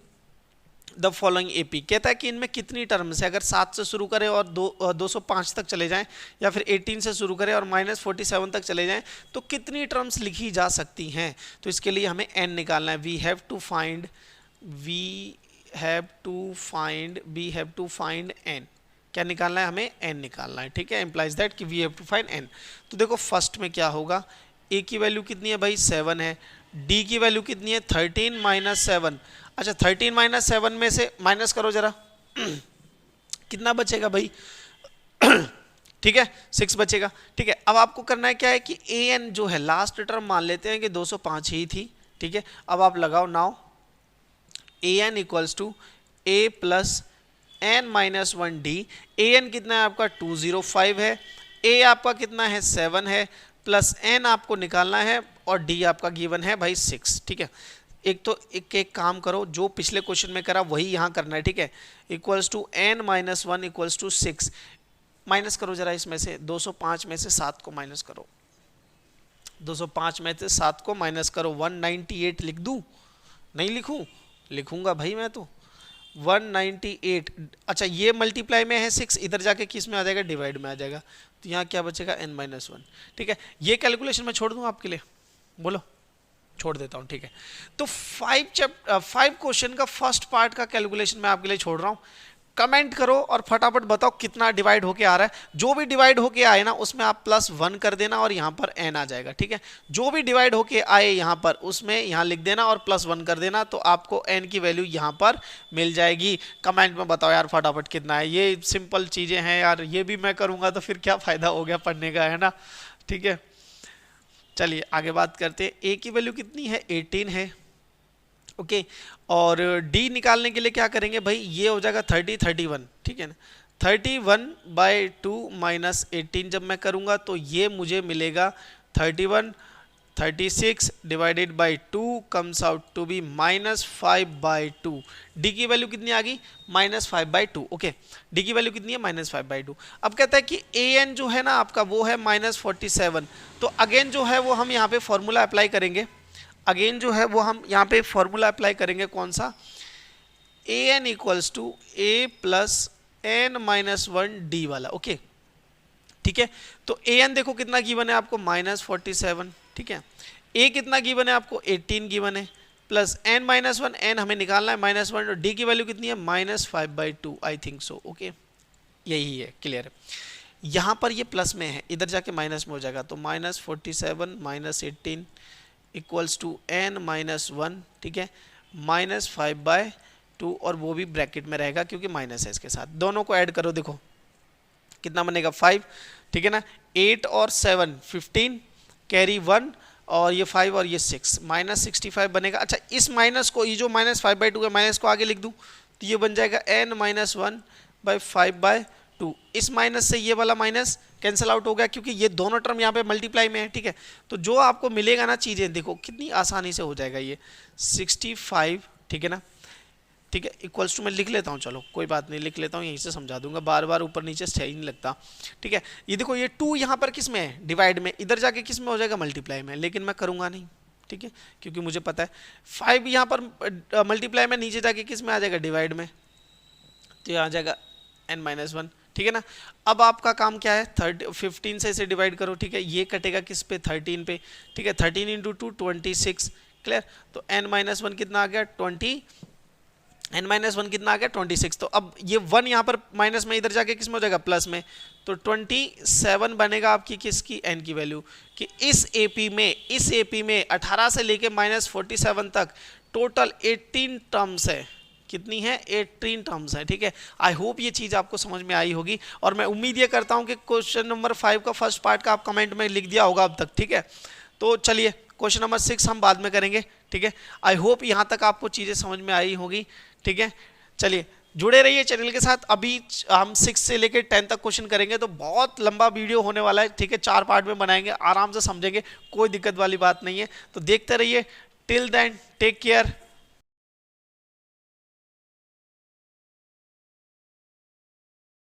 the following AP. कहता है कि इनमें कितनी टर्म्स है, अगर 7 से शुरू करें और 205 तक चले जाएं, या फिर 18 से शुरू करें और -47 तक चले जाएं, तो कितनी टर्म्स लिखी जा सकती हैं। तो इसके लिए हमें n निकालना है। We have to find n। क्या निकालना है हमें, n निकालना है। ठीक है, इम्प्लाइज दैट कि we have to find n। तो देखो फर्स्ट में क्या होगा, a की वैल्यू कितनी है भाई 7 है, d की वैल्यू कितनी है 13 माइनस 7। अच्छा 13 माइनस 7 में से माइनस करो जरा कितना बचेगा भाई ठीक है 6 बचेगा। ठीक है, अब आपको करना है क्या है कि an जो है लास्ट टर्म मान लेते हैं कि 205 ही थी। ठीक है, अब आप लगाओ now an equals to a plus n minus 1d। an कितना है आपका 205 है, a आपका कितना है 7 है, प्लस n आपको निकालना है और d आपका गिवन है भाई 6। ठीक है, एक काम करो, जो पिछले क्वेश्चन में करा वही यहाँ करना है। ठीक है, equals to n minus 1 equals to 6। Minus करो जरा, इसमें से 205 में से 7 को माइनस करो, 205 में से 7 को माइनस करो, 198 लिख दूं, नहीं लिखूं, लिखूंगा भाई मैं तो 198। अच्छा ये मल्टीप्लाई में है 6, इधर जाके किस में आ जाएगा, डिवाइड में आ जाएगा, तो यहाँ क्या बचेगा n माइनस 1। ठीक है, ये कैलकुलेशन मैं छोड़ दूं आपके लिए, बोलो छोड़ देता हूं। ठीक है, तो 5 क्वेश्चन का फर्स्ट पार्ट का कैलकुलेशन मैं आपके लिए छोड़ रहा हूं। कमेंट करो और फटाफट बताओ कितना डिवाइड होके आ रहा है। जो भी डिवाइड होके आए ना उसमें आप +1 कर देना और यहाँ पर n आ जाएगा। ठीक है, जो भी डिवाइड होके आए यहाँ पर उसमें यहाँ लिख देना और +1 कर देना, तो आपको n की वैल्यू यहाँ पर मिल जाएगी। कमेंट में बताओ यार फटाफट कितना है। ये सिंपल चीजें हैं यार, ये भी मैं करूँगा तो फिर क्या फायदा हो गया पढ़ने का, है ना। ठीक है, चलिए आगे बात करते हैं। a की वैल्यू कितनी है 18 है। ओके, और d निकालने के लिए क्या करेंगे भाई, ये हो जाएगा 31। ठीक है ना, 31/2 माइनस 18 जब मैं करूंगा तो ये मुझे मिलेगा 31। 36 divided by 2 comes out to be -5/2। D की वैल्यू कितनी आ गई -5/2। ओके, डी की वैल्यू कितनी है -5/2। अब कहता है कि an जो है ना आपका वो है -47। तो अगेन जो है वो हम यहाँ पे फॉर्मूला अप्लाई करेंगे, अगेन जो है वो हम यहाँ पे फॉर्मूला अप्लाई करेंगे, कौन सा, an equals to a plus n minus 1d वाला। ओके ठीक है, तो an देखो कितना गिवन है आपको -47। ठीक है, a कितना गिवन है आपको 18 गिवन है, प्लस n माइनस 1, n हमें निकालना है -1, और d की वैल्यू कितनी है -5/2 आई थिंक सो। ओके, यही है, क्लियर है। यहाँ पर ये प्लस में है, इधर जाके माइनस में हो जाएगा, तो -47 minus 18 equals to n minus 1। ठीक है, -5/2, और वो भी ब्रैकेट में रहेगा क्योंकि माइनस है इसके साथ। दोनों को ऐड करो, देखो कितना बनेगा 5। ठीक है ना, 8 और 7 15, कैरी 1, और ये 5 और ये 6, -65 बनेगा। अच्छा इस माइनस को, ये जो -5/2 है, माइनस को आगे लिख दूं तो ये बन जाएगा n माइनस 1/5/2। इस माइनस से ये वाला माइनस कैंसिल आउट हो गया क्योंकि ये दोनों टर्म यहाँ पे मल्टीप्लाई में है। ठीक है, तो जो आपको मिलेगा ना चीज़ें, देखो कितनी आसानी से हो जाएगा ये 65। ठीक है ना, ठीक है, इक्वल्स टू मैं लिख लेता हूँ, चलो कोई बात नहीं, लिख लेता हूँ, यहीं से समझा दूंगा, बार बार ऊपर नीचे सही नहीं लगता। ठीक है, ये देखो ये 2 यहाँ पर किस में है, डिवाइड में, इधर जाके किस में हो जाएगा, मल्टीप्लाई में, लेकिन मैं करूँगा नहीं। ठीक है, क्योंकि मुझे पता है 5 यहाँ पर मल्टीप्लाई में, नीचे जाके किस में आ जाएगा, डिवाइड में, तो यहाँ आ जाएगा n-1। ठीक है ना। अब आपका काम क्या है, 15 से इसे डिवाइड करो, ठीक है। ये कटेगा किस पे, 13 पे, ठीक है। 13 इंटू 2 26, क्लियर। तो n-1 कितना आ गया, 20, n-1 कितना आ गया 26। तो अब ये 1 यहाँ पर माइनस में इधर जाके किस में हो जाएगा, प्लस में। तो 27 बनेगा आपकी किसकी, n की वैल्यू। कि इस एपी में 18 से लेके -47 तक टोटल 18 टर्म्स है। कितनी है, 18 टर्म्स है, ठीक है। आई होप ये चीज़ आपको समझ में आई होगी, और मैं उम्मीद ये करता हूँ कि क्वेश्चन नंबर 5 का फर्स्ट पार्ट का आप कमेंट में लिख दिया होगा अब तक, ठीक है। तो चलिए क्वेश्चन नंबर 6 हम बाद में करेंगे, ठीक है। आई होप यहाँ तक आपको चीज़ें समझ में आई होगी, ठीक है। चलिए जुड़े रहिए चैनल के साथ। अभी हम 6 से लेकर 10 तक क्वेश्चन करेंगे, तो बहुत लंबा वीडियो होने वाला है, ठीक है। 4 पार्ट में बनाएंगे, आराम से समझेंगे, कोई दिक्कत वाली बात नहीं है। तो देखते रहिए। Till then take care.